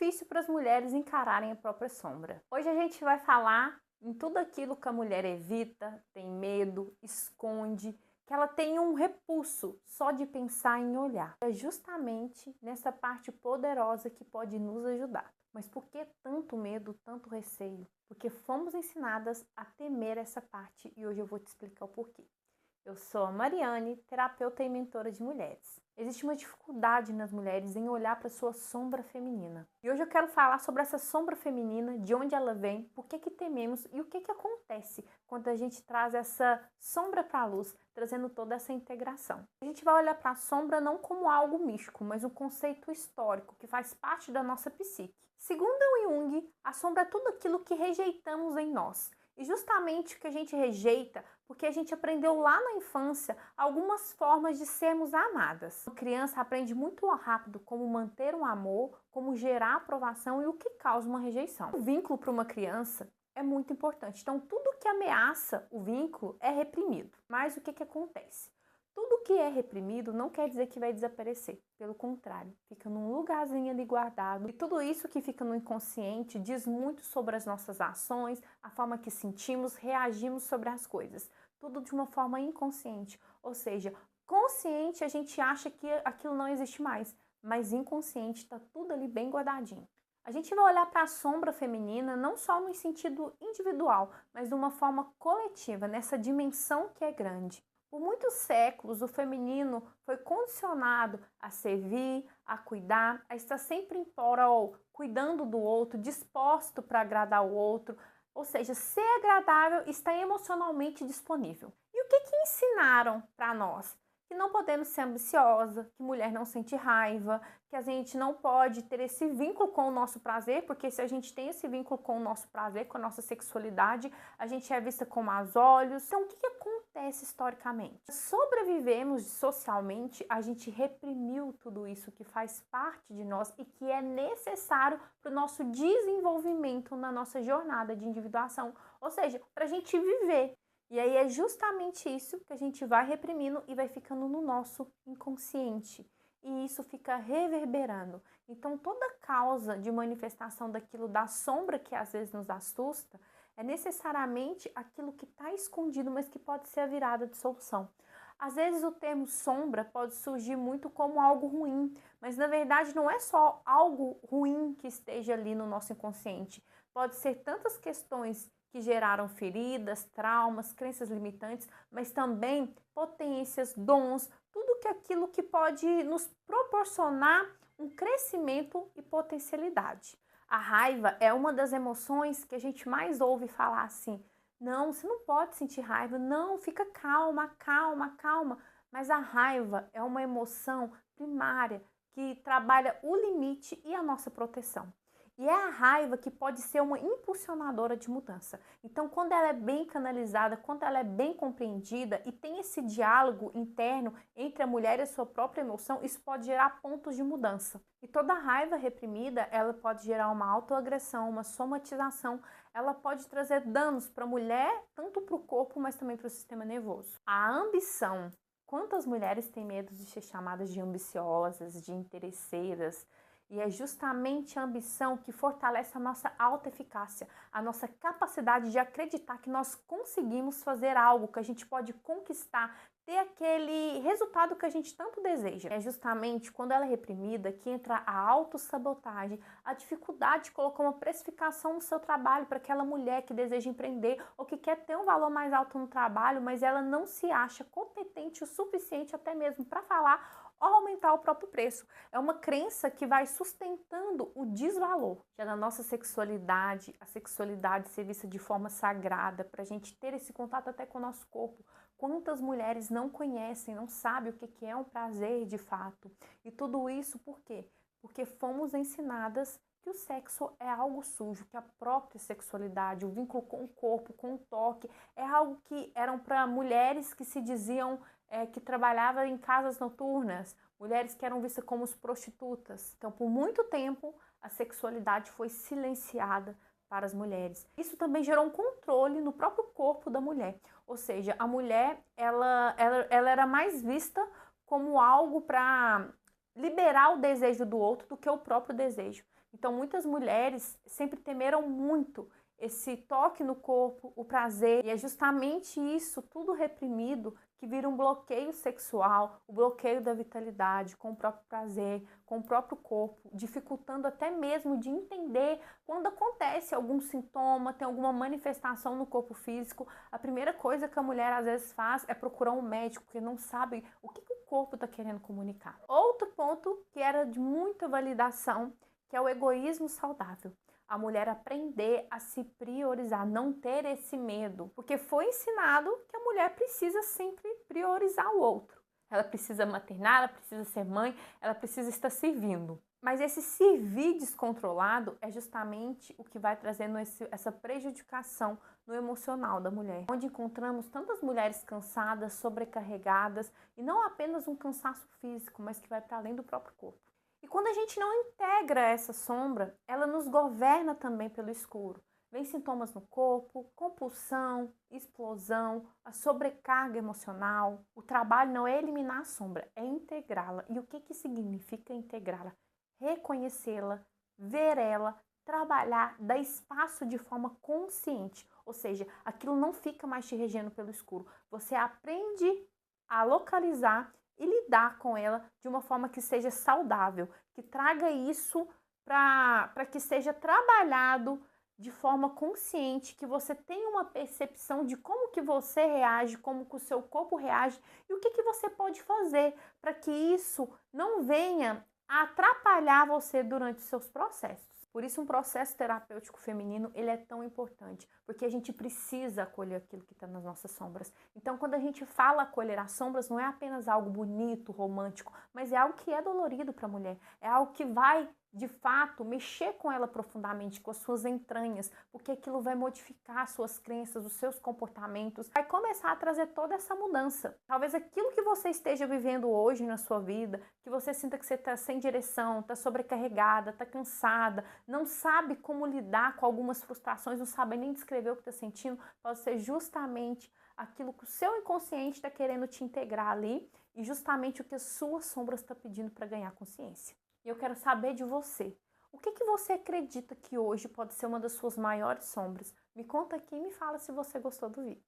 difícil para as mulheres encararem a própria sombra. Hoje a gente vai falar em tudo aquilo que a mulher evita, tem medo, esconde, que ela tem um repulso só de pensar em olhar. É justamente nessa parte poderosa que pode nos ajudar. Mas por que tanto medo, tanto receio? Porque fomos ensinadas a temer essa parte e hoje eu vou te explicar o porquê. Eu sou a Mariane, terapeuta e mentora de mulheres. Existe uma dificuldade nas mulheres em olhar para sua sombra feminina. E hoje eu quero falar sobre essa sombra feminina, de onde ela vem, por que tememos e o que acontece quando a gente traz essa sombra para a luz, trazendo toda essa integração. A gente vai olhar para a sombra não como algo místico, mas um conceito histórico que faz parte da nossa psique. Segundo Jung, a sombra é tudo aquilo que rejeitamos em nós. E justamente o que a gente rejeita, porque a gente aprendeu lá na infância algumas formas de sermos amadas. A criança aprende muito rápido como manter um amor, como gerar aprovação e o que causa uma rejeição. O vínculo para uma criança é muito importante. Então, tudo que ameaça o vínculo é reprimido. Mas o que acontece? Tudo que é reprimido não quer dizer que vai desaparecer. Pelo contrário, fica num lugarzinho ali guardado. E tudo isso que fica no inconsciente diz muito sobre as nossas ações, a forma que sentimos, reagimos sobre as coisas. Tudo de uma forma inconsciente. Ou seja, consciente a gente acha que aquilo não existe mais, mas inconsciente está tudo ali bem guardadinho. A gente vai olhar para a sombra feminina não só no sentido individual, mas de uma forma coletiva, nessa dimensão que é grande. Por muitos séculos, o feminino foi condicionado a servir, a cuidar, a estar sempre em prol, cuidando do outro, disposto para agradar o outro, ou seja, ser agradável, estar emocionalmente disponível. E o que ensinaram para nós? Que não podemos ser ambiciosa, que mulher não sente raiva, que a gente não pode ter esse vínculo com o nosso prazer, porque se a gente tem esse vínculo com o nosso prazer, com a nossa sexualidade, a gente é vista com maus olhos. Então, o que acontece historicamente? Sobrevivemos socialmente, a gente reprimiu tudo isso que faz parte de nós e que é necessário para o nosso desenvolvimento na nossa jornada de individuação, ou seja, para a gente viver. E aí é justamente isso que a gente vai reprimindo e vai ficando no nosso inconsciente. E isso fica reverberando. Então toda causa de manifestação daquilo da sombra que às vezes nos assusta é necessariamente aquilo que está escondido, mas que pode ser a virada de solução. Às vezes o termo sombra pode surgir muito como algo ruim, mas na verdade não é só algo ruim que esteja ali no nosso inconsciente. Pode ser tantas questões que geraram feridas, traumas, crenças limitantes, mas também potências, dons, tudo aquilo que pode nos proporcionar um crescimento e potencialidade. A raiva é uma das emoções que a gente mais ouve falar assim: não, você não pode sentir raiva, não, fica calma, calma, calma. Mas a raiva é uma emoção primária que trabalha o limite e a nossa proteção. E é a raiva que pode ser uma impulsionadora de mudança. Então, quando ela é bem canalizada, quando ela é bem compreendida e tem esse diálogo interno entre a mulher e a sua própria emoção, isso pode gerar pontos de mudança. E toda raiva reprimida, ela pode gerar uma autoagressão, uma somatização, ela pode trazer danos para a mulher, tanto para o corpo, mas também para o sistema nervoso. A ambição. Quantas mulheres têm medo de ser chamadas de ambiciosas, de interesseiras? E é justamente a ambição que fortalece a nossa autoeficácia, a nossa capacidade de acreditar que nós conseguimos fazer algo, que a gente pode conquistar, ter aquele resultado que a gente tanto deseja. É justamente quando ela é reprimida que entra a autossabotagem, a dificuldade de colocar uma precificação no seu trabalho para aquela mulher que deseja empreender ou que quer ter um valor mais alto no trabalho, mas ela não se acha competente o suficiente até mesmo para falar ou aumentar o próprio preço. É uma crença que vai sustentando o desvalor. Já na nossa sexualidade, a sexualidade ser vista de forma sagrada, para a gente ter esse contato até com o nosso corpo. Quantas mulheres não conhecem, não sabem o que é um prazer de fato? E tudo isso por quê? Porque fomos ensinadas que o sexo é algo sujo, que a própria sexualidade, o vínculo com o corpo, com o toque, é algo que eram para mulheres que se diziam que trabalhavam em casas noturnas, mulheres que eram vistas como prostitutas. Então, por muito tempo, a sexualidade foi silenciada para as mulheres. Isso também gerou um controle no próprio corpo da mulher. Ou seja, a mulher ela era mais vista como algo para liberar o desejo do outro do que o próprio desejo. Então, muitas mulheres sempre temeram muito esse toque no corpo, o prazer, e é justamente isso, tudo reprimido, que vira um bloqueio sexual, o bloqueio da vitalidade, com o próprio prazer, com o próprio corpo, dificultando até mesmo de entender quando acontece algum sintoma, tem alguma manifestação no corpo físico. A primeira coisa que a mulher às vezes faz é procurar um médico, porque não sabe o que o corpo está querendo comunicar. Outro ponto que era de muita validação, que é o egoísmo saudável. A mulher aprender a se priorizar, não ter esse medo, porque foi ensinado que a mulher precisa sempre priorizar o outro. Ela precisa maternar, ela precisa ser mãe, ela precisa estar servindo. Mas esse servir descontrolado é justamente o que vai trazendo essa prejudicação no emocional da mulher, onde encontramos tantas mulheres cansadas, sobrecarregadas, e não apenas um cansaço físico, mas que vai para além do próprio corpo. E quando a gente não integra essa sombra, ela nos governa também pelo escuro. Vem sintomas no corpo, compulsão, explosão, a sobrecarga emocional. O trabalho não é eliminar a sombra, é integrá-la. E o que significa integrá-la? Reconhecê-la, ver ela, trabalhar, dar espaço de forma consciente. Ou seja, aquilo não fica mais te regendo pelo escuro. Você aprende a localizar e lidar com ela de uma forma que seja saudável, que traga isso para que seja trabalhado de forma consciente, que você tenha uma percepção de como que você reage, como que o seu corpo reage e o que você pode fazer para que isso não venha a atrapalhar você durante os seus processos. Por isso, um processo terapêutico feminino, ele é tão importante, porque a gente precisa acolher aquilo que está nas nossas sombras. Então, quando a gente fala acolher as sombras, não é apenas algo bonito, romântico, mas é algo que é dolorido para a mulher, é algo que vai, de fato, mexer com ela profundamente, com as suas entranhas, porque aquilo vai modificar as suas crenças, os seus comportamentos, vai começar a trazer toda essa mudança. Talvez aquilo que você esteja vivendo hoje na sua vida, que você sinta que você está sem direção, está sobrecarregada, está cansada, não sabe como lidar com algumas frustrações, não sabe nem descrever o que está sentindo, pode ser justamente aquilo que o seu inconsciente está querendo te integrar ali e justamente o que as suas sombras estão pedindo para ganhar consciência. E eu quero saber de você. O que você acredita que hoje pode ser uma das suas maiores sombras? Me conta aqui e me fala se você gostou do vídeo.